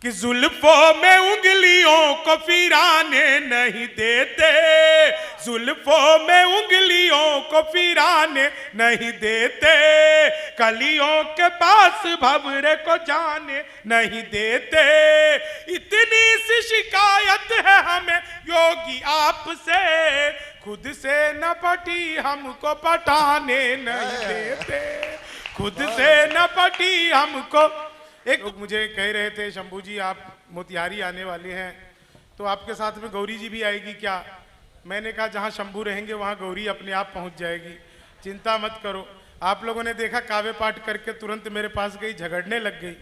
कि जुल्फों में उंगलियों को फिराने नहीं देते, जुल्फों में उंगलियों को फिराने नहीं देते, कलियों के पास भंवरे को जाने नहीं देते। इतनी सी शिकायत है हमें योगी आपसे, खुद से न पटी हमको पटाने नहीं देते, खुद से न पटी हमको। एक लोग मुझे कह रहे थे, शंभू जी आप मोतिहारी आने वाले हैं तो आपके साथ में गौरी जी भी आएगी क्या? मैंने कहा जहां शंभू रहेंगे वहां गौरी अपने आप पहुंच जाएगी, चिंता मत करो। आप लोगों ने देखा काव्य पाठ करके तुरंत मेरे पास गई, झगड़ने लग गई।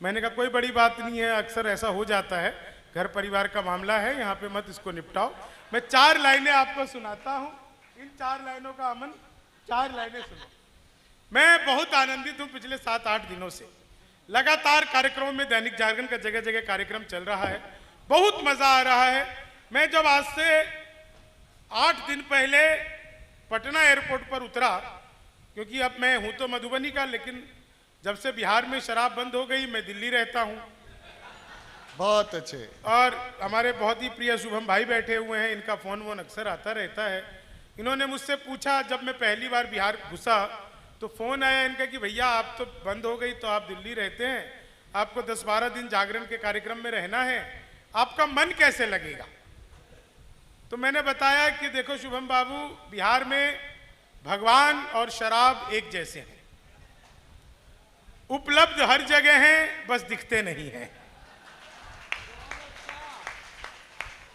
मैंने कहा कोई बड़ी बात नहीं है, अक्सर ऐसा हो जाता है, घर परिवार का मामला है, यहाँ पे मत इसको निपटाओ। मैं 4 लाइनें आपको सुनाता हूँ, इन 4 लाइनों का अमन 4 लाइनें सुनो। मैं बहुत आनंदित हूँ, पिछले 7-8 दिनों से लगातार कार्यक्रमों में दैनिक जागरण का जगह जगह कार्यक्रम चल रहा है, बहुत मजा आ रहा है। मैं जब आज से 8 दिन पहले पटना एयरपोर्ट पर उतरा, क्योंकि अब मैं हूं तो मधुबनी का, लेकिन जब से बिहार में शराब बंद हो गई मैं दिल्ली रहता हूं। बहुत अच्छे। और हमारे बहुत ही प्रिय शुभम भाई बैठे हुए हैं, इनका फोन वोन अक्सर आता रहता है। इन्होंने मुझसे पूछा, जब मैं पहली बार बिहार घुसा तो फोन आया इनका कि भैया आप तो बंद हो गई तो आप दिल्ली रहते हैं, आपको 10-12 दिन जागरण के कार्यक्रम में रहना है, आपका मन कैसे लगेगा? तो मैंने बताया कि देखो शुभम बाबू, बिहार में भगवान और शराब एक जैसे हैं, उपलब्ध हर जगह हैं, बस दिखते नहीं हैं।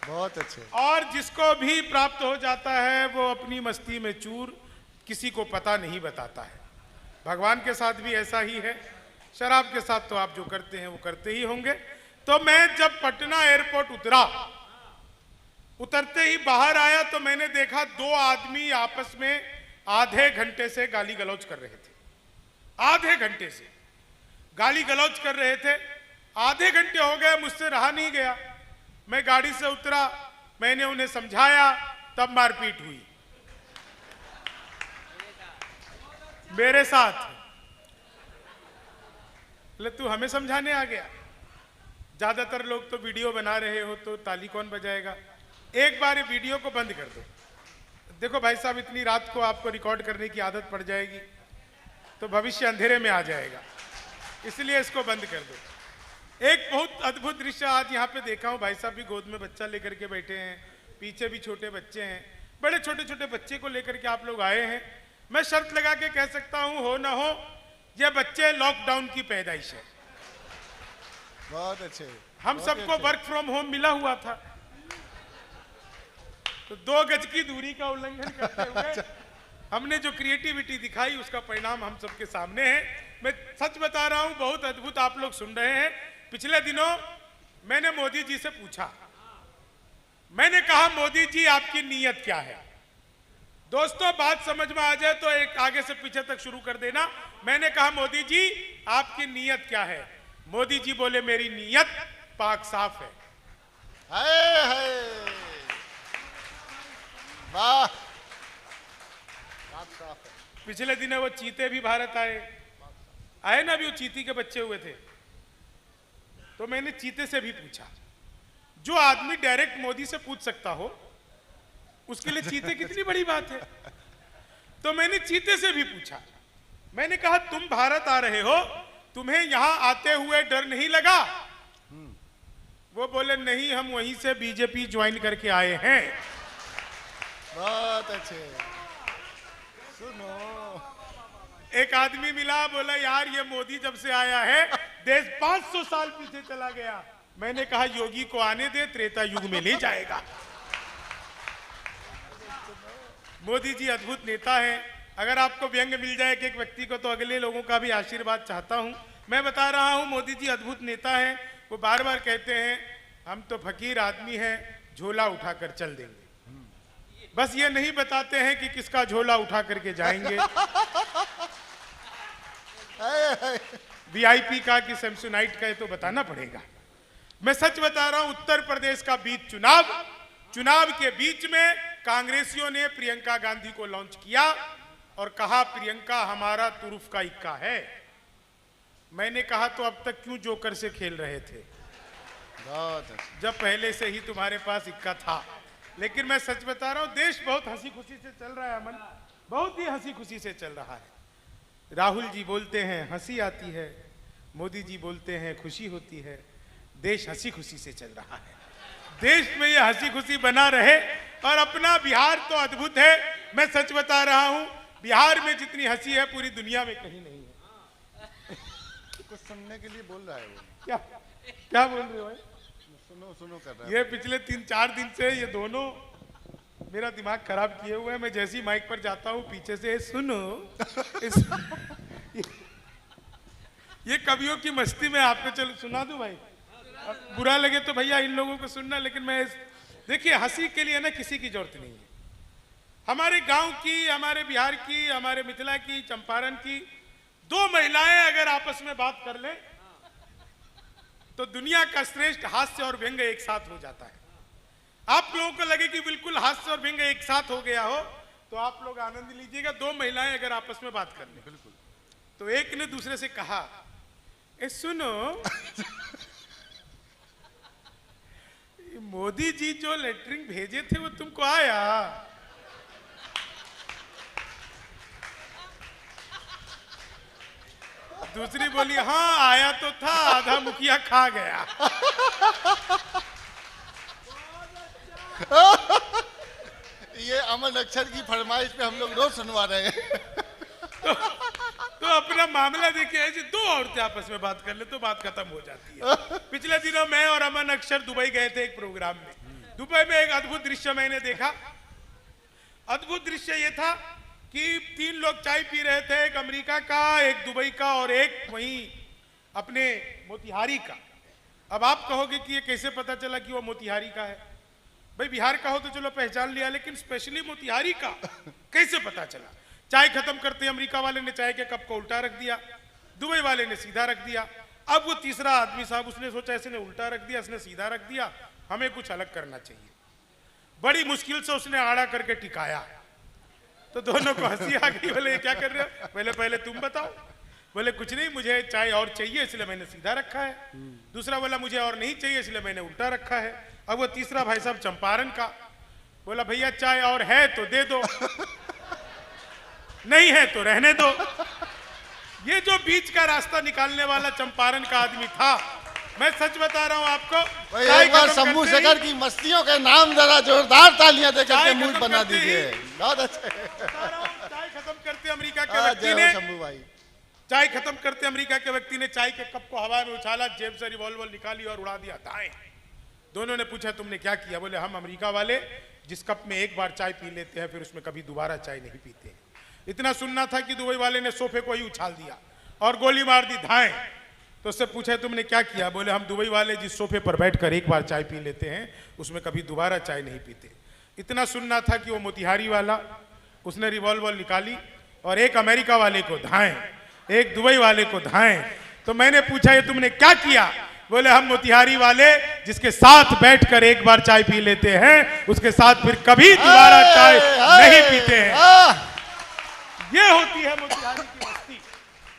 बहुत अच्छे। और जिसको भी प्राप्त हो जाता है वो अपनी मस्ती में चूर, किसी को पता नहीं बताता है। भगवान के साथ भी ऐसा ही है, शराब के साथ तो आप जो करते हैं वो करते ही होंगे। तो मैं जब पटना एयरपोर्ट उतरा, उतरते ही बाहर आया तो मैंने देखा 2 आदमी आपस में आधे घंटे से गाली गलौज कर रहे थे, आधे घंटे से गाली गलौज कर रहे थे। आधे घंटे हो गए, मुझसे रहा नहीं गया, मैं गाड़ी से उतरा, मैंने उन्हें समझाया, तब मारपीट हुई मेरे साथ। ले तू हमें समझाने आ गया? ज्यादातर लोग तो वीडियो बना रहे हो तो ताली कौन बजाएगा? एक बार ये वीडियो को बंद कर दो। देखो भाई साहब, इतनी रात को आपको रिकॉर्ड करने की आदत पड़ जाएगी तो भविष्य अंधेरे में आ जाएगा, इसलिए इसको बंद कर दो। एक बहुत अद्भुत दृश्य आज यहाँ पे देखा हूँ, भाई साहब भी गोद में बच्चा लेकर के बैठे हैं, पीछे भी छोटे बच्चे हैं, बड़े छोटे छोटे बच्चे को लेकर के आप लोग आए हैं। मैं शर्त लगा के कह सकता हूं, हो ना हो ये बच्चे लॉकडाउन की पैदाइश है। बहुत अच्छे। हम सबको वर्क फ्रॉम होम मिला हुआ था, तो 2 गज की दूरी का उल्लंघन करते हुए हमने जो क्रिएटिविटी दिखाई उसका परिणाम हम सबके सामने है। मैं सच बता रहा हूं, बहुत अद्भुत आप लोग सुन रहे हैं। पिछले दिनों मैंने मोदी जी से पूछा, मैंने कहा मोदी जी आपकी नीयत क्या है? दोस्तों बात समझ में आ जाए तो एक आगे से पीछे तक शुरू कर देना। मैंने कहा मोदी जी आपकी नीयत क्या है? मोदी जी बोले मेरी नीयत पाक साफ है। हाय हाय, वाह, पाक साफ है। पिछले दिनों वो चीते भी भारत आए ना, अभी वो चीती के बच्चे हुए थे, तो मैंने चीते से भी पूछा, जो आदमी डायरेक्ट मोदी से पूछ सकता हो उसके लिए चीते कितनी बड़ी बात है। तो मैंने चीते से भी पूछा, मैंने कहा तुम भारत आ रहे हो, तुम्हें यहां आते हुए डर नहीं लगा? वो बोले नहीं, हम वहीं से बीजेपी ज्वाइन करके आए हैं। बहुत अच्छे। सुनो, एक आदमी मिला, बोला यार ये मोदी जब से आया है देश 500 साल पीछे चला गया। मैंने कहा योगी को आने दे, त्रेता युग में ले जाएगा। मोदी जी अद्भुत नेता हैं। अगर आपको व्यंग मिल जाए कि एक व्यक्ति को, तो अगले लोगों का भी आशीर्वाद चाहता हूं। मैं बता रहा हूं मोदी जी अद्भुत नेता हैं। वो बार बार कहते हैं हम तो फकीर आदमी हैं, झोला उठाकर चल देंगे। बस ये नहीं बताते हैं कि किसका झोला उठा करके जाएंगे, वीआईपी का कि सैमसोनाइट का, ये तो बताना पड़ेगा। मैं सच बता रहा हूं, उत्तर प्रदेश का बीच चुनाव के बीच में कांग्रेसियों ने प्रियंका गांधी को लॉन्च किया और कहा प्रियंका हमारा तुरुफ का इक्का है। मैंने कहा तो अब तक क्यों जोकर से खेल रहे थे? बहुत अच्छा। जब पहले से ही तुम्हारे पास इक्का था। लेकिन मैं सच बता रहा हूं, देश बहुत हंसी खुशी से चल रहा है अमन, बहुत ही हंसी खुशी से चल रहा है। राहुल जी बोलते हैं हंसी आती है, मोदी जी बोलते हैं खुशी होती है। देश हंसी खुशी से चल रहा है। देश में ये हंसी खुशी बना रहे। और अपना बिहार तो अद्भुत है। मैं सच बता रहा हूं, बिहार में जितनी हंसी है पूरी दुनिया में कहीं नहीं है। कुछ सुनने के लिए बोल रहा है वो। क्या क्या बोल रहे हो भाई? सुनो सुनो कर रहा है। ये पिछले 3-4 दिन से ये दोनों मेरा दिमाग खराब किए हुए हैं। मैं जैसे ही माइक पर जाता हूँ पीछे से सुनो ये कवियों की मस्ती में आपको चलो सुना दूं भाई, बुरा लगे तो भैया इन लोगों को सुनना। लेकिन मैं देखिए, हंसी के लिए ना किसी की जरूरत नहीं है। हमारे गांव की, हमारे बिहार की, हमारे मिथिला की, चंपारण की 2 महिलाएं अगर आपस में बात कर लें तो दुनिया का श्रेष्ठ हास्य और व्यंग्य एक साथ हो जाता है। आप लोगों को लगे कि बिल्कुल हास्य और व्यंग्य एक साथ हो गया हो तो आप लोग आनंद लीजिएगा। 2 महिलाएं अगर आपस में बात कर लें, बिल्कुल, तो एक ने दूसरे से कहा, ए सुनो मोदी जी जो लेटरिंग भेजे थे वो तुमको आया? दूसरी बोली हाँ आया तो था, आधा मुखिया खा गया। ये अमन अक्षर की फरमाइश पे हम लोग रोज सुनवा रहे हैं। तो अपना मामला देखिए, ऐसे 2 औरतें आपस में बात कर ले तो बात खत्म हो जाती है। पिछले दिनों मैं और अमन अक्षर दुबई गए थे एक प्रोग्राम में। दुबई में एक अद्भुत दृश्य मैंने देखा। अद्भुत दृश्य ये था कि 3 लोग चाय पी रहे थे, एक अमेरिका का, एक दुबई का और एक वहीं अपने मोतिहारी का। अब आप कहोगे कि ये कैसे पता चला कि वो मोतिहारी का है? भाई बिहार का हो तो चलो पहचान लिया, लेकिन स्पेशली मोतिहारी का कैसे पता चला? चाय खत्म करते अमेरिका वाले ने चाय के कप को उल्टा रख दिया, दुबई वाले ने सीधा रख दिया। अब वो तीसरा आदमी साहब, उसने सोचा इसने उल्टा रख दिया, इसने सीधा रख दिया, हमें कुछ अलग करना चाहिए। बड़ी मुश्किल से उसने आड़ा करके टिकाया तो दोनों को हंसी आ गई। बोले क्या कर रहे हो? बोले पहले तुम बताओ। बोले कुछ नहीं, मुझे चाय और चाहिए इसलिए मैंने सीधा रखा है। दूसरा बोला मुझे और नहीं चाहिए इसलिए मैंने उल्टा रखा है। अब वो तीसरा भाई साहब चंपारण का बोला भैया चाय और है तो दे दो, नहीं है तो रहने दो। ये जो बीच का रास्ता निकालने वाला चंपारण का आदमी था, मैं सच बता रहा हूं आपको। एक बार शंभू शेखर की मस्तियों के नाम जरा जोरदार तालियां देकर के मूड बना दीजिए। बहुत अच्छे। चाय खत्म करते अमेरिका के व्यक्ति ने, शंभू भाई, चाय खत्म करते अमेरिका के व्यक्ति ने चाय के कप को हवा में उछाला, जेब से रिवॉल्वर निकाली और उड़ा दिया दाएं। दोनों ने पूछा तुमने क्या किया? बोले हम अमेरिका वाले जिस कप में एक बार चाय पी लेते हैं फिर उसमें कभी दोबारा चाय नहीं पीते। इतना सुनना था कि दुबई वाले ने सोफे को ही उछाल दिया और गोली मार दी दाएं। तो उससे पूछा तुमने क्या किया? बोले हम दुबई वाले जिस सोफे पर बैठकर एक बार चाय पी लेते हैं उसमें कभी दोबारा चाय नहीं पीते। इतना सुनना था कि वो मोतिहारी वाला, उसने रिवॉल्वर निकाली और एक अमेरिका वाले को धाएं, एक दुबई वाले को धाएं। तो मैंने पूछा ये तुमने क्या किया? बोले हम मोतिहारी वाले जिसके साथ बैठकर एक बार चाय पी लेते हैं उसके साथ फिर कभी दोबारा चाय नहीं पीते हैं। ये होती है मोतिहारी की मस्ती।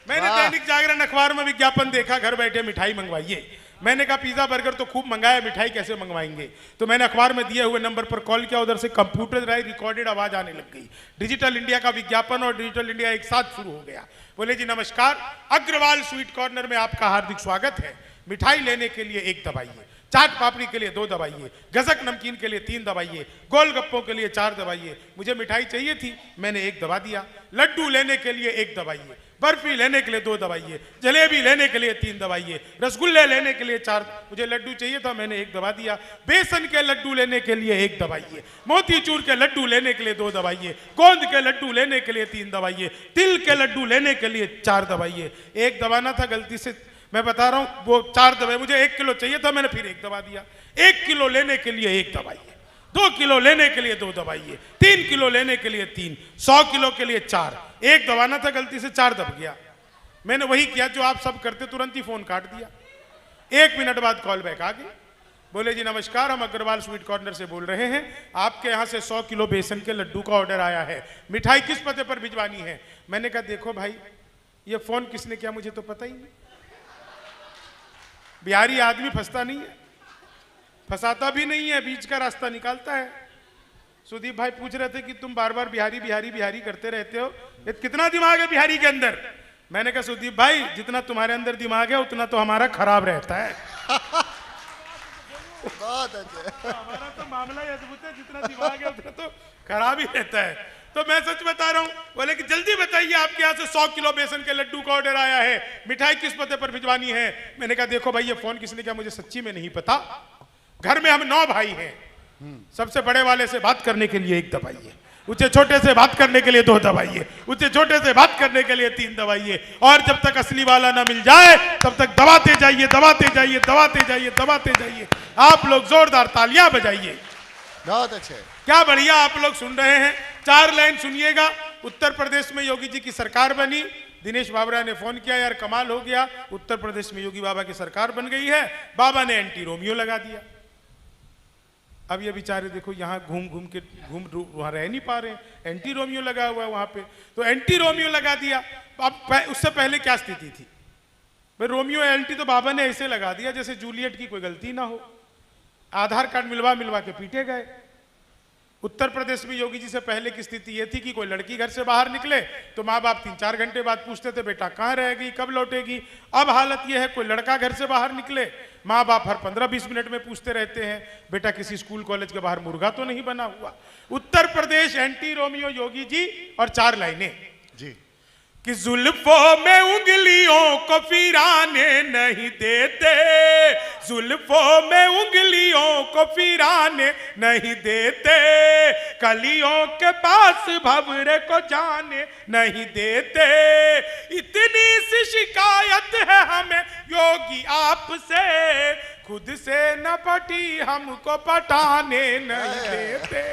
मैंने दैनिक जागरण अखबार में विज्ञापन देखा, घर बैठे मिठाई मंगवाइए। मैंने कहा पिज्जा बर्गर तो खूब मंगाया, मिठाई कैसे मंगवाएंगे? तो मैंने अखबार में दिए हुए नंबर पर कॉल किया, उधर से कंप्यूटराइज रिकॉर्डेड आवाज आने लग गई। डिजिटल इंडिया का विज्ञापन और डिजिटल इंडिया एक साथ शुरू हो गया। बोले जी नमस्कार, अग्रवाल स्वीट कॉर्नर में आपका हार्दिक स्वागत है। मिठाई लेने के लिए 1 दबाइए, चाट पापड़ी के लिए 2 दबाइए, गजक नमकीन के लिए 3 दबाइए, गोलगप्पों के लिए 4 दबाइए। मुझे मिठाई चाहिए थी, मैंने 1 दबा दिया। लड्डू लेने के लिए 1 दबाइए, बर्फी लेने के लिए 2 दबाइए, जलेबी लेने के लिए 3 दबाइए, रसगुल्ले लेने के लिए 4। मुझे लड्डू चाहिए था, मैंने 1 दबा दिया। बेसन के लड्डू लेने के लिए 1 दबाइए, मोतीचूर के लड्डू लेने के लिए 2 दबाइए, गोंद के लड्डू लेने के लिए 3 दबाइए, तिल के लड्डू लेने के लिए 4 दबाइए। 1 दबाना था गलती से, मैं बता रहा हूं, वो 4 दबाए। मुझे 1 किलो चाहिए था, मैंने फिर 1 दबा दिया। 1 किलो लेने के लिए 1 दबाइए, 2 किलो लेने के लिए 2 दबाइए, 3 किलो लेने के लिए 3, 100 किलो के लिए 4। 1 दबाना था गलती से 4 दब गया। मैंने वही किया जो आप सब करते, तुरंत ही फोन काट दिया। 1 मिनट बाद कॉल बैक आ गई। बोले जी नमस्कार, हम अग्रवाल स्वीट कॉर्नर से बोल रहे हैं, आपके यहाँ से 100 किलो बेसन के लड्डू का ऑर्डर आया है, मिठाई किस पते पर भिजवानी है? मैंने कहा देखो भाई, ये फोन किसने किया मुझे तो पता ही नहीं। बिहारी आदमी फंसता नहीं है। फंसाता भी नहीं है, बीच का रास्ता निकालता है। सुदीप भाई पूछ रहे थे कि तुम बार बार बिहारी बिहारी बिहारी करते रहते हो, ये कितना दिमाग है बिहारी के अंदर? मैंने कहा सुदीप भाई जितना तुम्हारे अंदर दिमाग है उतना तो हमारा खराब रहता है। बहुत अच्छे। हमारा तो मामला ही अद्भुत है, जितना दिमाग है उतना तो खराब ही रहता है। तो मैं सच बता रहा हूँ। बोले कि जल्दी बताइए आपके यहाँ से 100 किलो बेसन के लड्डू का ऑर्डर आया है, मिठाई किस पते पर भिजवानी है? मैंने कहा देखो भाई ये फोन किसने किया मुझे सच्ची में नहीं पता, घर में हम 9 भाई हैं, सबसे बड़े वाले से बात करने के लिए 1 दबाइए, उससे छोटे से बात करने के लिए 2 दबाइए, उससे छोटे से बात करने के लिए 3 दबाइए, और जब तक असली वाला ना मिल जाए तब तक दबाते जाइए दबाते जाइए दबाते जाइए दबाते जाइए। आप लोग जोरदार तालियां बजाइए। बहुत अच्छे। क्या बढ़िया आप लोग सुन रहे हैं। 4 लाइन सुनिएगा। उत्तर प्रदेश में योगी जी की सरकार बनी। दिनेश बाबरा ने फोन किया यार कमाल हो गया, उत्तर प्रदेश में योगी बाबा की सरकार बन गई है। बाबा ने एंटी रोमियो लगा दिया। अब ये बेचारे देखो यहाँ घूम घूम के वहां रह नहीं पा रहे हैं, एंटी रोमियो लगा हुआ है वहां पे। तो एंटी रोमियो लगा दिया। अब उससे पहले क्या स्थिति थी भाई? रोमियो एंटी तो बाबा ने ऐसे लगा दिया जैसे जूलियट की कोई गलती ना हो। आधार कार्ड मिलवा मिलवा के पीटे गए। उत्तर प्रदेश में योगी जी से पहले की स्थिति ये थी कि कोई लड़की घर से बाहर निकले तो माँ बाप 3-4 घंटे बाद पूछते थे बेटा कहाँ रहेगी, कब लौटेगी। अब हालत यह है कोई लड़का घर से बाहर निकले, माँ बाप हर 15-20 मिनट में पूछते रहते हैं बेटा किसी स्कूल कॉलेज के बाहर मुर्गा तो नहीं बना हुआ। Uttar Pradesh anti Romeo Yogi ji. और 4 लाइनें जी कि जुल्फों में उंगलियों को फिराने नहीं देते, जुल्फों में उंगलियों को फिराने नहीं देते, कलियों के पास भंवरे को जाने नहीं देते। इतनी सी शिकायत है हमें योगी आपसे, खुद से न पटी हमको पटाने नहीं देते,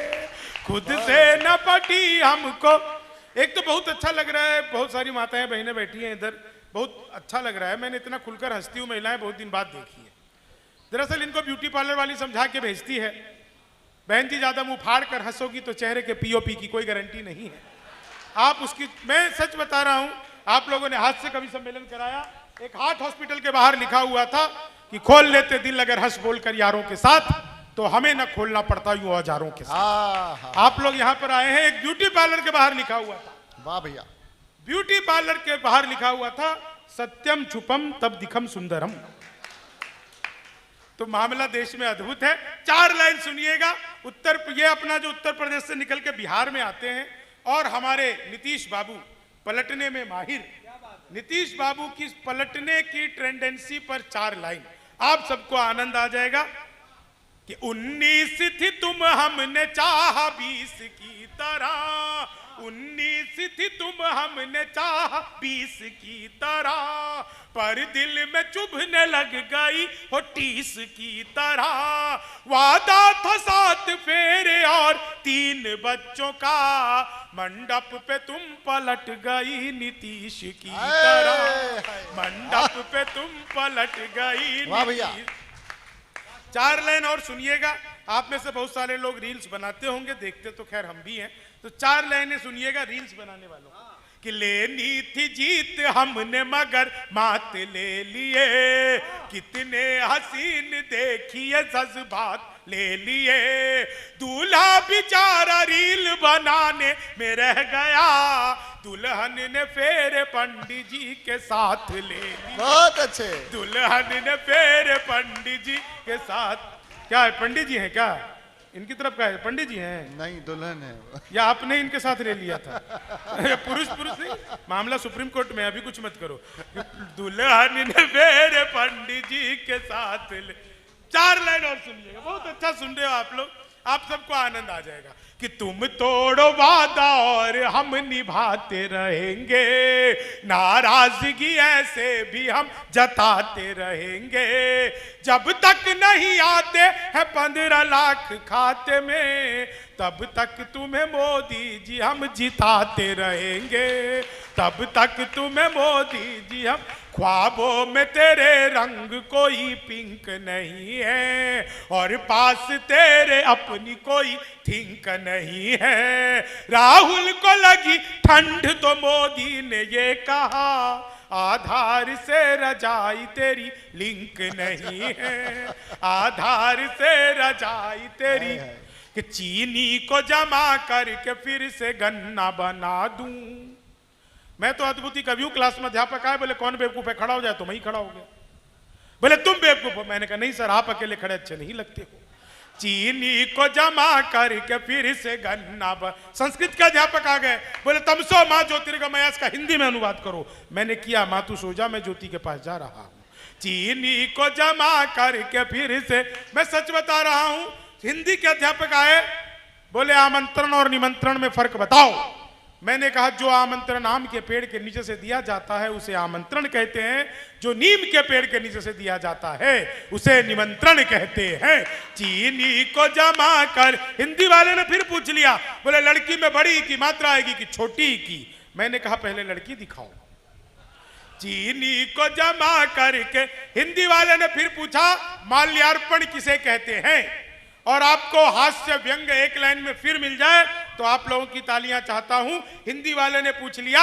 खुद से न पटी हमको। एक तो बहुत अच्छा लग रहा है, बहुत सारी माताएं बहनें बैठी हैं इधर, बहुत अच्छा लग रहा है। मैंने इतना खुलकर हंसती हुई महिलाएं बहुत दिन बाद देखी है। दरअसल इनको ब्यूटी पार्लर वाली समझा के भेजती है, बहन जी ज्यादा मुंह फाड़ कर हंसोगी तो चेहरे के पीओपी की कोई गारंटी नहीं है। आप उसकी, मैं सच बता रहा हूं, आप लोगों ने हाथ से कभी सम्मेलन कराया? एक हार्ट हॉस्पिटल के बाहर लिखा हुआ था कि खोल लेते दिल अगर हंस बोलकर यारों के साथ, तो हमें न खोलना पड़ता यूं औजारों के साथ। आप लोग यहां पर आए हैं, एक ब्यूटी पार्लर के बाहर लिखा हुआ था। वाह भैया। ब्यूटी पार्लर के बाहर लिखा हुआ था सत्यम छुपम तब दिखम सुंदरम। तो मामला देश में अद्भुत है। 4 लाइन सुनिएगा। ये अपना जो उत्तर प्रदेश से निकल के बिहार में आते हैं और हमारे नीतीश बाबू पलटने में माहिर। नीतीश बाबू की पलटने की टेंडेंसी पर 4 लाइन, आप सबको आनंद आ जाएगा। कि 19 थी तुम हमने चाहा 20 की तरह, 19 थी तुम हमने चाहा 20 की तरह, पर दिल में चुभने लग गई हो 30 की तरह। वादा था 7 फेरे और 3 बच्चों का, मंडप पे तुम पलट गई नीतीश की तरह, मंडप पे तुम पलट गई। वाह भैया। 4 लाइन और सुनिएगा। आप में से बहुत सारे लोग रील्स बनाते होंगे, देखते तो खैर हम भी हैं। तो 4 लाइनें सुनिएगा रील्स बनाने वालों कि लेनी थी जीत हमने मगर मात ले लिए, कितने हसीन देखिए जज्बात ले लिए, दूल्हा बेचारा रील बनाने में रह गया, दुल्हन ने फेरे पंडित जी के साथ ले लिया। बहुत अच्छे। दुल्हन ने फेरे पंडित जी के साथ। क्या है, पंडित जी हैं क्या? इनकी तरफ का है, पंडित जी हैं? नहीं, दुल्हन है। या आपने इनके साथ ले लिया था? पुरुष नहीं, मामला सुप्रीम कोर्ट में, अभी कुछ मत करो। दुल्हन ने फेरे पंडित जी के साथ ले। 4 लाइन और सुनिएगा, बहुत अच्छा सुन रहे हो आप लोग, आप सबको आनंद आ जाएगा। कि तुम तोड़ो वादा और हम निभाते रहेंगे, नाराजगी ऐसे भी हम जताते रहेंगे, जब तक नहीं आते हैं 15 लाख खाते में, तब तक तुम्हें मोदी जी हम जिताते रहेंगे, तब तक तुम्हें मोदी जी हम। ख्वाबों में तेरे रंग कोई पिंक नहीं है, और पास तेरे अपनी कोई थिंक नहीं है। राहुल को लगी ठंड तो मोदी ने ये कहा, आधार से रजाई तेरी लिंक नहीं है, आधार से रजाई तेरी कि चीनी को जमा करके फिर से गन्ना बना दूं। मैं तो अद्भुती कवियों क्लास में अध्यापक आए, बोले कौन बेवकूफ है, खड़ा हो जाए, तो मैं ही खड़ा हो गया। बोले तुम बेवकूफ हो। मैंने कहा नहीं सर, आप अकेले खड़े अच्छे नहीं लगते हो। चीनी को जमा करके फिर से गन्ना संस्कृत के अध्यापक आ गए, बोले तमसो माँ ज्योतिर्गमय, इसका हिंदी में अनुवाद करो। मैंने किया, माँ तू सो जा, मैं ज्योति के पास जा रहा हूँ। चीनी को जमा करके फिर से, मैं सच बता रहा हूं। हिंदी के अध्यापक आए, बोले आमंत्रण और निमंत्रण में फर्क बताओ। मैंने कहा जो आमंत्रण आम के पेड़ के नीचे से दिया जाता है उसे आमंत्रण कहते हैं, जो नीम के पेड़ के नीचे से दिया जाता है उसे निमंत्रण कहते हैं। चीनी को जमा कर, हिंदी वाले ने फिर पूछ लिया, बोले लड़की में बड़ी की मात्रा आएगी कि छोटी की? मैंने कहा पहले लड़की दिखाओ। चीनी को जमा करके हिंदी वाले ने फिर पूछा माल्यार्पण किसे कहते हैं? और आपको हास्य व्यंग एक लाइन में फिर मिल जाए तो आप लोगों की तालियां चाहता हूं। हिंदी वाले ने पूछ लिया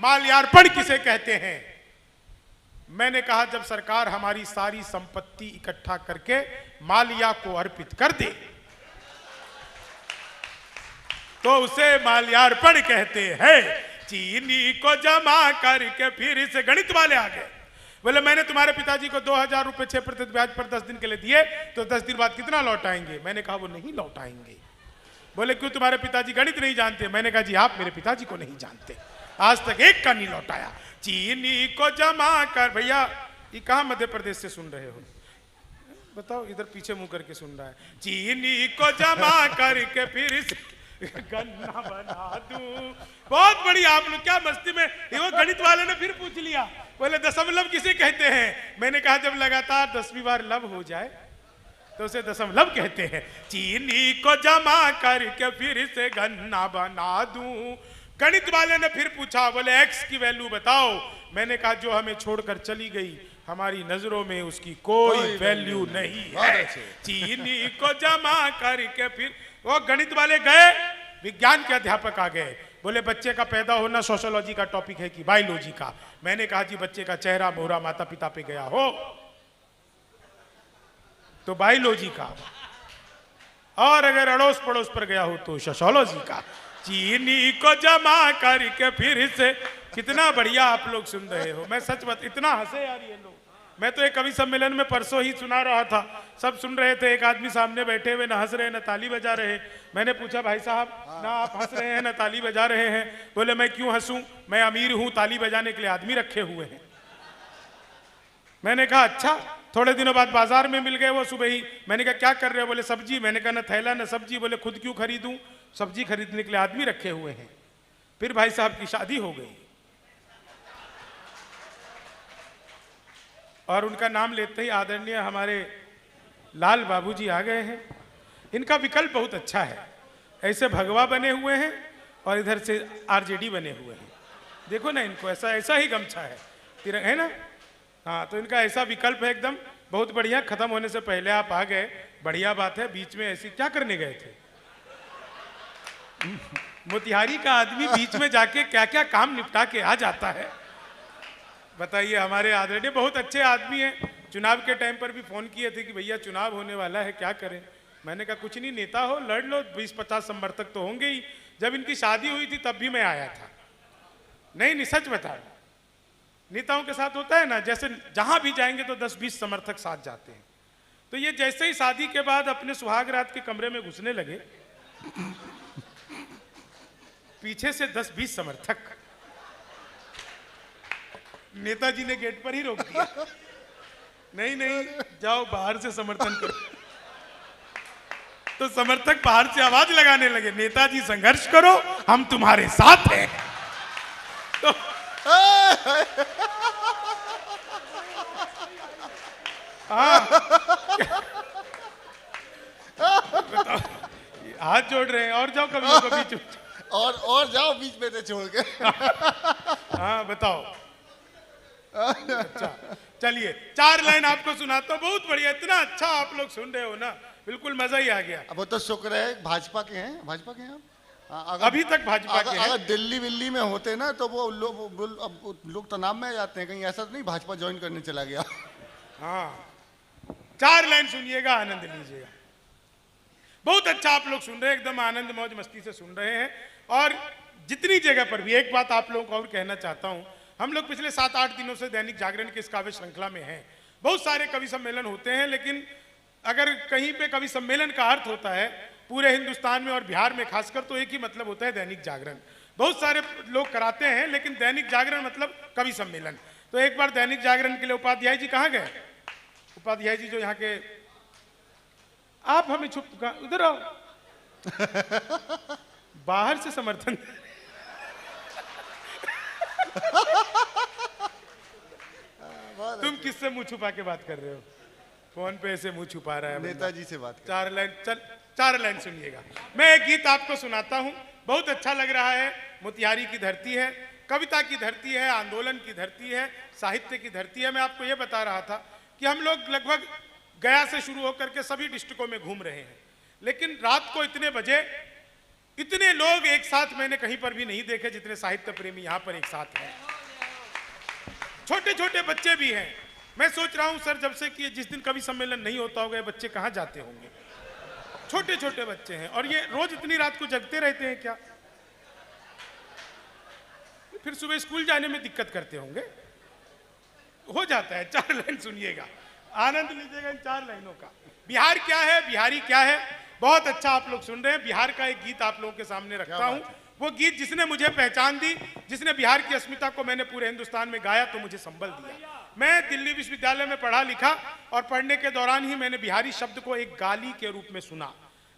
माल्यार्पण किसे कहते हैं? मैंने कहा जब सरकार हमारी सारी संपत्ति इकट्ठा करके माल्या को अर्पित कर दे तो उसे माल्यार्पण कहते हैं। चीनी को जमा करके फिर से गणित वाले आ गए, बोले मैंने तुम्हारे पिताजी को 2000 रुपए 6% ब्याज पर 10 दिन के लिए दिए, तो 10 दिन बाद कितना लौटाएंगे? मैंने कहा वो नहीं लौटाएंगे। बोले क्यों, तुम्हारे पिताजी गणित नहीं जानते? मैंने कहा जी आप मेरे पिताजी को नहीं जानते, आज तक एक का नहीं लौटाया। चीनी को जमा कर, भैया ये कहां मध्य प्रदेश से सुन रहे हो? बताओ, इधर पीछे मुंह करके सुन रहा है। चीनी को जमा करके फिर गन्ना बना दूं। बहुत बढ़िया, आप लोग क्या मस्ती में। वो गणित वाले ने फिर पूछ लिया, बोले दशमलव किसे कहते हैं? मैंने कहा जब लगातार 10वीं बार लव हो जाए तो उसे दशमलव कहते हैं। चीनी को जमा करके फिर से गन्ना बना दूं। गणित वाले ने फिर पूछा, बोले एक्स की वैल्यू बताओ। मैंने कहा जो हमें छोड़कर चली गई हमारी नजरों में उसकी कोई वैल्यू नहीं है। चीनी को जमा करके फिर वो गणित वाले गए, विज्ञान के अध्यापक आ गए, बोले बच्चे का पैदा होना सोशियोलॉजी का टॉपिक है कि बायोलॉजी का? मैंने कहा जी बच्चे का चेहरा मोहरा माता पिता पे गया हो तो बायोलॉजी का, और अगर अड़ोस पड़ोस पर गया हो तो सोशियोलॉजी का। चीनी को जमा करके फिर से, कितना बढ़िया आप लोग सुन रहे हो। मैं सच बात, इतना हंसे यार ये लोग। मैं तो एक कवि सम्मेलन में परसों ही सुना रहा था, सब सुन रहे थे, एक आदमी सामने बैठे हुए ना हंस रहे ना ताली बजा रहे। मैंने पूछा भाई साहब ना आप हंस रहे हैं ना ताली बजा रहे हैं? बोले मैं क्यों हंसूं, मैं अमीर हूं, ताली बजाने के लिए आदमी रखे हुए हैं। मैंने कहा अच्छा। थोड़े दिनों बाद बाजार में मिल गए वो सुबह ही। मैंने कहा क्या कर रहे हो? बोले सब्जी। मैंने कहा ना थैला ना सब्जी। बोले खुद क्यों खरीदूं, सब्जी खरीदने के लिए आदमी रखे हुए हैं। फिर भाई साहब की शादी हो गई और उनका नाम लेते ही आदरणीय हमारे लाल बाबूजी आ गए हैं। इनका विकल्प बहुत अच्छा है, ऐसे भगवा बने हुए हैं और इधर से आरजेडी बने हुए हैं। देखो ना इनको, ऐसा ऐसा ही गमछा है, तिरंगा है ना। हाँ, तो इनका ऐसा विकल्प है एकदम बहुत बढ़िया। खत्म होने से पहले आप आ गए, बढ़िया बात है। बीच में ऐसी क्या करने गए थे? मोतिहारी का आदमी बीच में जाके क्या क्या काम निपटा के आ जाता है, बताइए। हमारे आदरणीय बहुत अच्छे आदमी हैं। चुनाव के टाइम पर भी फोन किए थे कि भैया चुनाव होने वाला है, क्या करें? मैंने कहा कुछ नहीं, नेता हो लड़ लो, 20-50 समर्थक तो होंगे ही। जब इनकी शादी हुई थी तब भी मैं आया था। नहीं सच बता रहा, नेताओं के साथ होता है ना, जैसे जहां भी जाएंगे तो 10-20 समर्थक साथ जाते हैं। तो ये जैसे ही शादी के बाद अपने सुहाग रात के कमरे में घुसने लगे, पीछे से 10-20 समर्थक, नेताजी ने गेट पर ही रोक दिया। नहीं जाओ बाहर से समर्थन करो। तो समर्थक बाहर से आवाज लगाने लगे, नेताजी संघर्ष करो, हम तुम्हारे साथ हैं। तो हाथ जोड़ रहे हैं, और जाओ कभी को बीच और जाओ बीच में से छोड़ के। हाँ बताओ। अच्छा चलिए 4 लाइन आपको सुनाता हूँ, बहुत बढ़िया। इतना अच्छा आप लोग सुन रहे हो ना, बिल्कुल मजा ही आ गया। अब वो तो शुक्र है भाजपा के हैं, भाजपा के हैं आप? अभी तक भाजपा के हैं। अगर दिल्ली विल्ली में होते ना तो वो लोग तनाव में आ जाते हैं, कहीं ऐसा तो नहीं भाजपा ज्वाइन करने चला गया। हाँ, 4 लाइन सुनिएगा, आनंद लीजिएगा। बहुत अच्छा आप लोग सुन रहे हैं, एकदम आनंद मौज मस्ती से सुन रहे हैं। और जितनी जगह पर भी एक बात आप लोगों को और कहना चाहता हूं, हम लोग पिछले 7-8 दिनों से दैनिक जागरण के इस काव्य श्रृंखला में हैं। बहुत सारे कवि सम्मेलन होते हैं, लेकिन अगर कहीं पे कवि सम्मेलन का अर्थ होता है पूरे हिंदुस्तान में और बिहार में खासकर, तो एक ही मतलब होता है दैनिक जागरण। बहुत सारे लोग कराते हैं, लेकिन दैनिक जागरण मतलब कवि सम्मेलन। तो एक बार दैनिक जागरण के लिए उपाध्याय जी कहाँ गए? उपाध्याय जी जो यहाँ के, आप हमें छुप उधर आओ, बाहर से समर्थन। तुम किससे मुंह छुपा के बात कर रहे हो? फोन पे ऐसे मुंह छुपा रहा है नेताजी से बात कर। 4 लाइन सुनिएगा। मैं एक गीत आपको सुनाता हूं, बहुत अच्छा लग रहा है। मोतिहारी की धरती है, कविता की धरती है, आंदोलन की धरती है, साहित्य की धरती है। मैं आपको यह बता रहा था कि हम लोग लगभग गया से शुरू होकर के सभी डिस्ट्रिक्टों में घूम रहे हैं, लेकिन रात को इतने बजे इतने लोग एक साथ मैंने कहीं पर भी नहीं देखे जितने साहित्य प्रेमी यहां पर एक साथ हैं। छोटे छोटे बच्चे भी हैं। मैं सोच रहा हूं सर, जब से कि जिस दिन कवि सम्मेलन नहीं होता होगा, बच्चे कहां जाते होंगे? छोटे छोटे बच्चे हैं, और ये रोज इतनी रात को जगते रहते हैं क्या? फिर सुबह स्कूल जाने में दिक्कत करते होंगे। हो जाता है। 4 लाइन सुनिएगा, आनंद लीजिएगा इन 4 लाइनों का। बिहार क्या है, बिहारी क्या है, बहुत अच्छा आप लोग सुन रहे हैं। बिहार का एक गीत आप लोगों के सामने रखता हूं। वो गीत जिसने मुझे पहचान दी, जिसने बिहार की अस्मिता को मैंने पूरे हिंदुस्तान में गाया, तो मुझे संबल दिया। मैं दिल्ली विश्वविद्यालय में पढ़ा लिखा, और पढ़ने के दौरान ही मैंने बिहारी शब्द को एक गाली के रूप में सुना।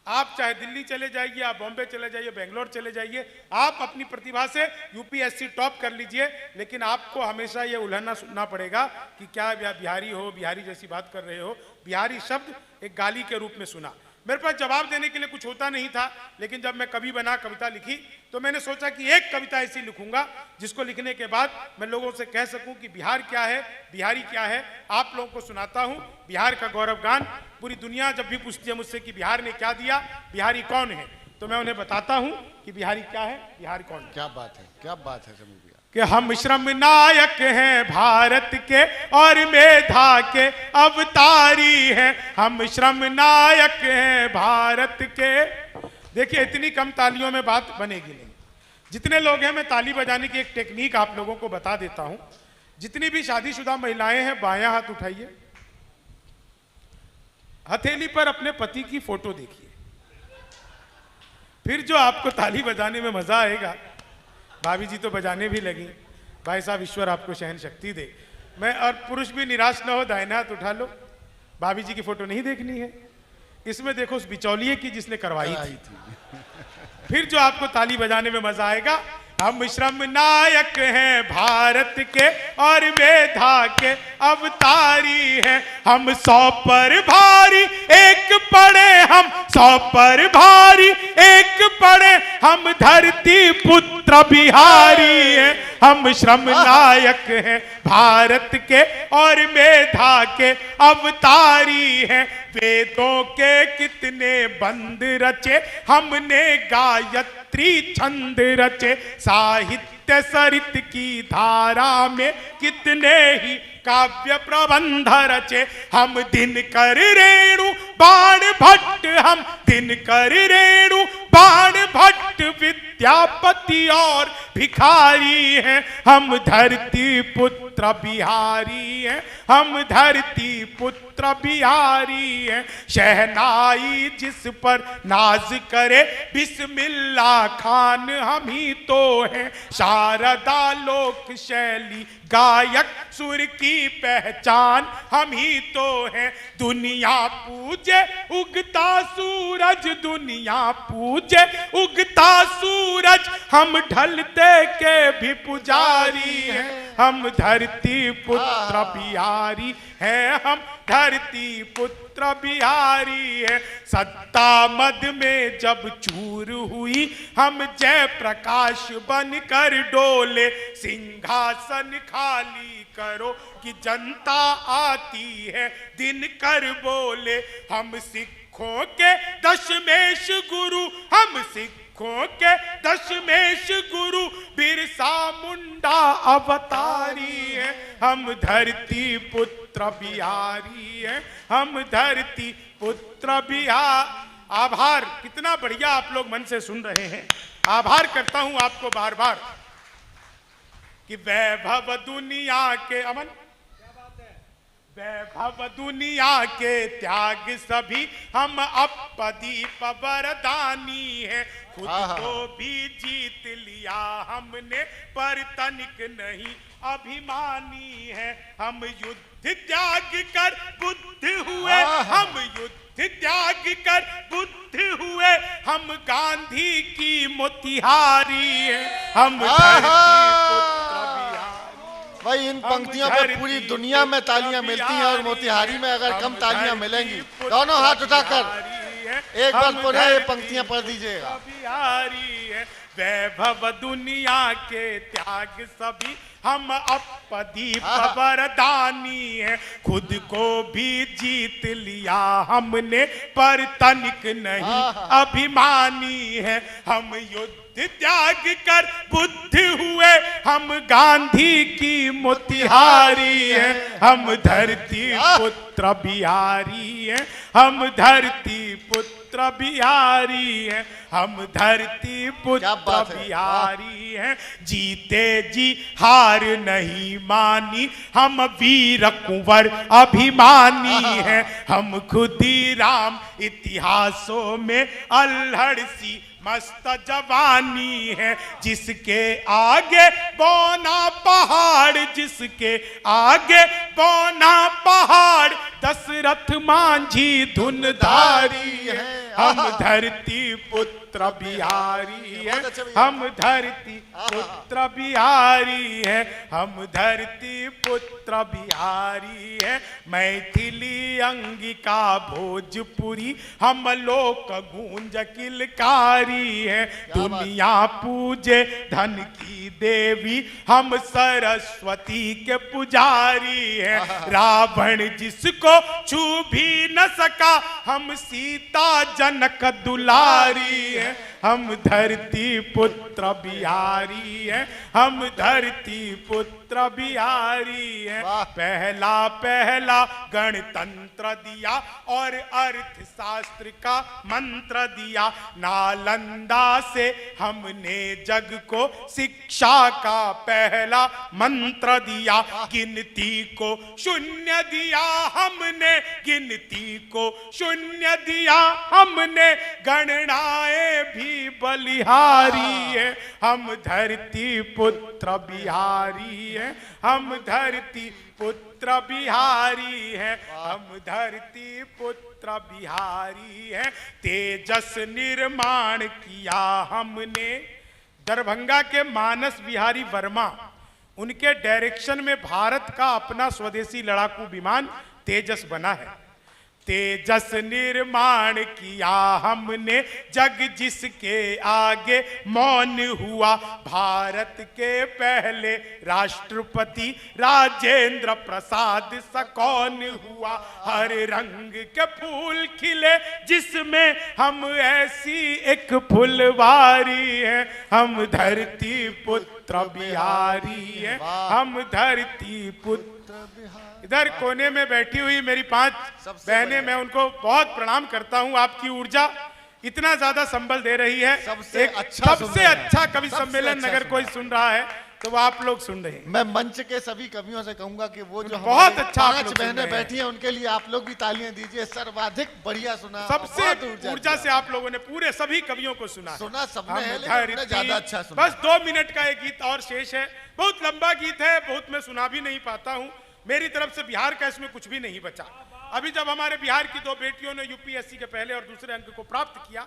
आप चाहे दिल्ली चले जाइए, आप बॉम्बे चले जाइए, बेंगलोर चले जाइए, आप अपनी प्रतिभा से यूपीएससी टॉप कर लीजिए, लेकिन आपको हमेशा ये उल्हना सुनना पड़ेगा कि क्या बिहारी हो, बिहारी जैसी बात कर रहे हो। बिहारी शब्द एक गाली के रूप में सुना। मेरे पास जवाब देने के लिए कुछ होता नहीं था, लेकिन जब मैं कवि बना, कविता लिखी, तो मैंने सोचा कि एक कविता ऐसी लिखूंगा जिसको लिखने के बाद मैं लोगों से कह सकूं कि बिहार क्या है, बिहारी क्या है। आप लोगों को सुनाता हूं बिहार का गौरव गान। पूरी दुनिया जब भी पूछती है मुझसे कि बिहार ने क्या दिया, बिहारी कौन है, तो मैं उन्हें बताता हूं कि बिहारी क्या है, बिहार कौन है। क्या बात है, क्या बात है समझ गया कि हम श्रम नायक हैं भारत के और मेधा के अवतारी हैं। हम श्रम नायक हैं भारत के। देखिए, इतनी कम तालियों में बात बनेगी नहीं। जितने लोग हैं, मैं ताली बजाने की एक टेक्निक आप लोगों को बता देता हूं। जितनी भी शादीशुदा महिलाएं हैं, बायां हाथ उठाइए, हथेली पर अपने पति की फोटो देखिए। फिर जो आपको ताली बजाने में मजा आएगा, भाभी जी तो बजाने भी लगी। भाई साहब, ईश्वर आपको सहन शक्ति दे। मैं और पुरुष भी निराश ना हो, दाहिना हाथ उठा लो। भाभी जी की फोटो नहीं देखनी है, इसमें देखो उस बिचौलिए की जिसने करवाई थी। फिर जो आपको ताली बजाने में मजा आएगा, हम श्रम नायक हैं भारत के और मेधा के अवतारी हैं। हम 100 पर भारी एक पड़े, हम 100 पर भारी एक पड़े, हम धरती पुत्र बिहारी हैं। हम श्रम नायक हैं भारत के और मेधा के अवतारी हैं। वेदों के कितने बंद रचे, हमने गायत्री छंद रचे। साहित्य सरित की धारा में कितने ही काव्य प्रबंध रचे। हम दिनकर रेणु बाण भट्ट, हम दिनकर रेणु बाण भट्ट विद्यापति और भिखारी हैं। हम धरती पुत्र बिहारी हैं, हम धरती पुत्र बिहारी हैं। शहनाई जिस पर नाज करे, बिस्मिल्ला खान हम ही तो हैं। शारदा लोक शैली गायक, सुर की पहचान हम ही तो हैं। दुनिया पूजे उगता सूरज, दुनिया पूजे उगता सूरज, हम ढलते के भी पुजारी हैं। हम धरती पुत्र बिहारी हैं, हम धरती पुत्र बिहारी है। सत्ता मद में जब चूर हुई, हम जय प्रकाश बनकर डोले। सिंहासन खाली करो कि जनता आती है, दिनकर बोले। हम सिखों के दशमेश गुरु, हम सिख सिखों के दशमेश गुरु बिरसा मुंडा अवतारी है, हम धरती पुत्र बिहारी है, हम धरती पुत्र बिहार। आभार, कितना बढ़िया आप लोग मन से सुन रहे हैं। आभार करता हूं आपको बार बार कि वैभव दुनिया के अमन, वैभव दुनिया के त्याग सभी हम अपदीप वरदानी है, खुद को भी जीत लिया हमने पर तनिक नहीं अभिमानी है, हम युद्ध त्याग कर बुद्ध हुए, हम युद्ध त्याग कर बुद्ध हुए, हम गांधी की मोतिहारी है, हम भाई इन पंक्तियों पे पूरी दुनिया में तालियां मिलती हैं और मोतिहारी में अगर कम तालियां मिलेंगी। दोनों हाथ उठाकर एक बार पुनः ये पंक्तियां पढ़ दीजिएगा। बिहारी है, वैभव दुनिया के त्याग सभी हम अपदीप वरदानी है, खुद को भी जीत लिया हमने पर तनिक नहीं अभिमानी है, हम युद्ध त्याग कर बुद्ध हुए, हम गांधी की मोतिहारी है, हम धरती पुत्र बिहारी है, हम धरती पुत्र बिहारी है, हम धरती पुत्र बिहारी है, जीते जी हार नहीं मानी, हम वीर कुंवर अभिमानी है, हम खुदीराम इतिहासों में अल्हड़ सी मस्त जवानी है, जिसके आगे बौना पहाड़, जिसके आगे बौना पहाड़, दशरथ मांझी धुनधारी है, हम धरती पुत्र बिहारी है, हम धरती पुत्र बिहारी है, हम धरती पुत्र बिहारी है, मैथिली अंगिका भोजपुरी हम लोक गूंज किलकारी है, दुनिया पूजे धन की देवी हम सरस्वती के पुजारी है, रावण जिसको छू भी न सका हम सीता जनक दुलारी है, हम धरती पुत्र बिहारी है, हम धरती पुत्र बिहारी है, पहला पहला गणतंत्र दिया और अर्थशास्त्र का मंत्र दिया, नालंदा से हमने जग को शिक्षा का पहला मंत्र दिया, गिनती को शून्य दिया हमने, गिनती को शून्य दिया हमने, गणनाएं भी बलिहारी है, हम धरती पुत्र बिहारी है, हम धरती पुत्र बिहारी है, हम धरती पुत्र बिहारी है, तेजस निर्माण किया हमने। दरभंगा के मानस बिहारी वर्मा, उनके डायरेक्शन में भारत का अपना स्वदेशी लड़ाकू विमान तेजस बना है, तेजस निर्माण किया हमने, जग जिसके आगे मौन हुआ, भारत के पहले राष्ट्रपति राजेंद्र प्रसाद सा कौन हुआ, हर रंग के फूल खिले जिसमें हम ऐसी एक फुलवारी है, हम धरती पुत्र बिहारी है, हम धरती पुत्र। इधर कोने में बैठी हुई मेरी 5 बहनें, मैं उनको बहुत प्रणाम करता हूं। आपकी ऊर्जा इतना ज्यादा संबल दे रही है। सबसे अच्छा कवि सम्मेलन अगर कोई सुन रहा है तो वो आप लोग सुन रहे हैं। मैं मंच के सभी कवियों से कहूंगा कि वो जो बहुत अच्छा 5 बहनें बैठी हैं उनके लिए आप लोग भी तालियां दीजिए। सर्वाधिक बढ़िया सुना, सबसे ऊर्जा से आप लोगों ने पूरे सभी कवियों को सुना सबने है, लेकिन ज्यादा अच्छा सुना। बस 2 मिनट का एक गीत और शेष है, बहुत लंबा गीत है, बहुत मैं सुना भी नहीं पाता हूँ। मेरी तरफ से बिहार का इसमें कुछ भी नहीं बचा। अभी जब हमारे बिहार की 2 बेटियों ने यूपीएससी के पहले और दूसरे अंक को प्राप्त किया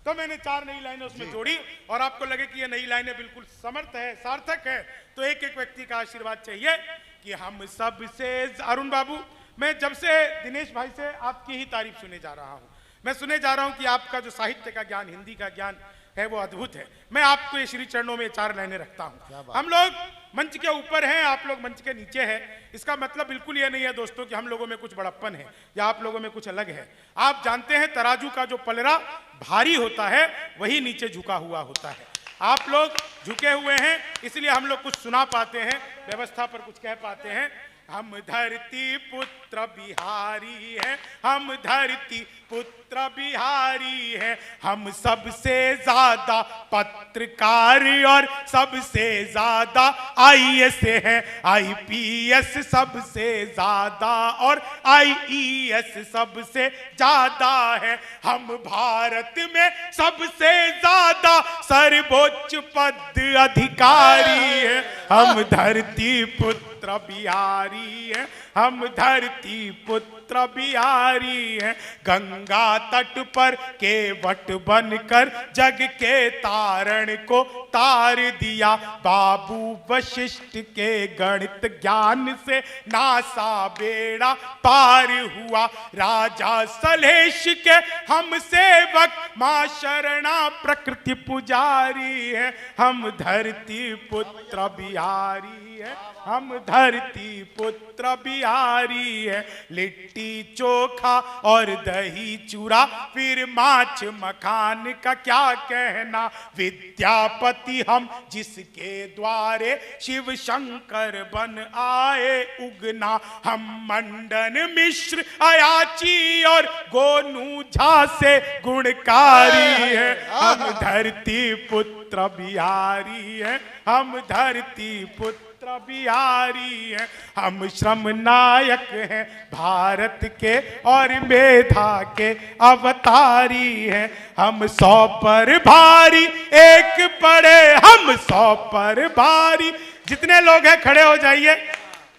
तो मैंने 4 नई लाइनें उसमें जोड़ी, और आपको लगे कि ये नई लाइनें बिल्कुल समर्थ है, सार्थक है, तो एक एक व्यक्ति का आशीर्वाद चाहिए कि हम सब से। अरुण बाबू, मैं जब से दिनेश भाई से आपकी ही तारीफ सुने जा रहा हूं, मैं सुने जा रहा हूं कि आपका जो साहित्य का ज्ञान, हिंदी का ज्ञान है वो अद्भुत है। मैं आपको ये श्री चरणों में 4 लाइनें रखता हूं। हम लोग मंच के ऊपर हैं, आप लोग मंच के नीचे हैं। इसका मतलब बिल्कुल ये नहीं है दोस्तों कि हम लोगों में कुछ बड़प्पन है या आप लोगों में कुछ अलग है। आप जानते हैं तराजू का जो पलड़ा भारी होता है वही नीचे झुका हुआ होता है। आप लोग झुके हुए हैं इसलिए हम लोग कुछ सुना पाते हैं, व्यवस्था पर कुछ कह पाते हैं। हम धरती पुत्र बिहारी हैं, हम धरती पुत्र बिहारी हैं, हम सबसे ज्यादा पत्रकार और सबसे ज्यादा आईएएस हैं, आईपीएस सबसे ज्यादा और आईईएस सबसे ज्यादा है। हम भारत में सबसे ज्यादा सर्वोच्च पद अधिकारी हैं, हम धरती पुत्र बिहारी हैं, हम धरती पुत्र बिहारी हैं। गंगा तट पर केवट बनकर जग के तारण को तार दिया, बाबू वशिष्ठ के गणित ज्ञान से नासा बेड़ा पार हुआ। राजा सलेश के हम सेवक, मां शरणा प्रकृति पुजारी है, हम धरती पुत्र बिहारी है, हम धरती पुत्र बिहारी है। लिट्टी चोखा और दही चूरा फिर माछ मखान का क्या कहना, विद्यापति हम जिसके द्वारे शिव शंकर बन आए उगना। हम मंडन मिश्र अयाची और गोनू झा से गुणकारी है, हम धरती पुत्र बिहारी है, हम धरती पुत्र बिहारी हैं। हम श्रम नायक हैं भारत के और मेधा के अवतारी हैं, हम 100 पर भारी एक पड़े, हम 100 पर भारी। जितने लोग हैं खड़े हो जाइए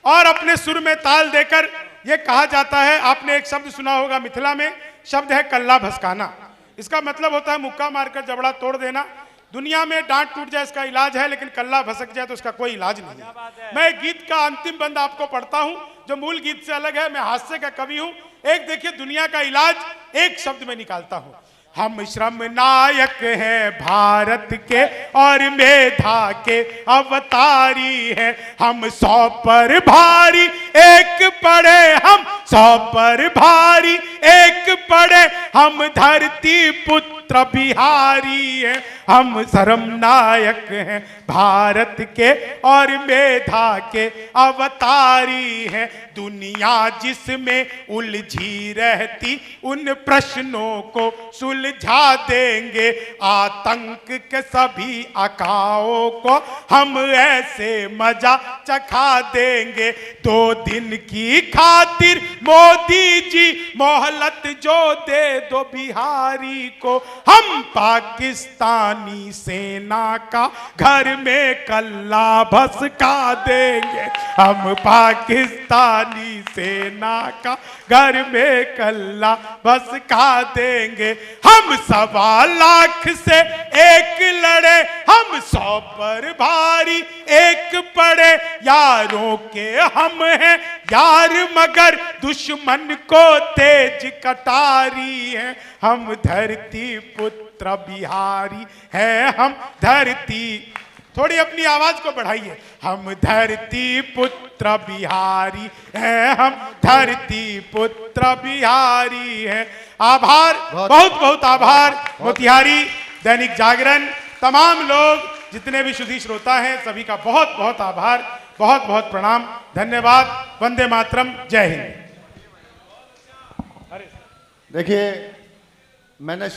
और अपने सुर में ताल देकर, ये कहा जाता है, आपने एक शब्द सुना होगा मिथिला में, शब्द है कल्ला भसकाना। इसका मतलब होता है मुक्का मारकर जबड़ा तोड़ देना। दुनिया में डांट टूट जाए इसका इलाज है, लेकिन कल्ला भसक जाए तो इसका कोई इलाज नहीं है। मैं गीत का अंतिम बंद आपको पढ़ता हूं जो मूल गीत से अलग है। मैं हास्य का कवि हूं। एक देखिए दुनिया का इलाज एक शब्द में निकालता हूं। हम श्रम नायक हैं भारत के और मेधा के अवतारी हैं, हम 100 पर भारी एक पड़े, हम 100 पर भारी एक पड़े, हम धरती पुत्र बिहारी हैं, हम श्रम नायक हैं भारत के और मेधा के अवतारी हैं। दुनिया जिसमें उलझी रहती उन प्रश्नों को सुलझा देंगे, आतंक के सभी अकाओं को हम ऐसे मजा चखा देंगे। 2 दिन की खातिर मोदी जी मोहलत जो दे दो बिहारी को, हम पाकिस्तानी सेना का घर में कल्ला भसका देंगे, हम पाकिस्तानी सेना का घर में कल्ला भसका देंगे। हम 1.25 लाख से एक लड़े, हम 100 पर भारी एक पड़े, यारों के हम हैं यार मगर दुश्मन को तेज कटारी हैं, हम धरती पुत्र बिहारी है, हम धरती, थोड़ी अपनी आवाज को बढ़ाइए, हम धरती पुत्र बिहारी है, हम धरती पुत्र बिहारी है। आभार, बहुत बहुत आभार। मोतिहारी, दैनिक जागरण, तमाम लोग जितने भी शुद्धि श्रोता हैं सभी का बहुत बहुत आभार, बहुत बहुत प्रणाम, धन्यवाद। वंदे मातरम, जय हिंद। देखिए मैंने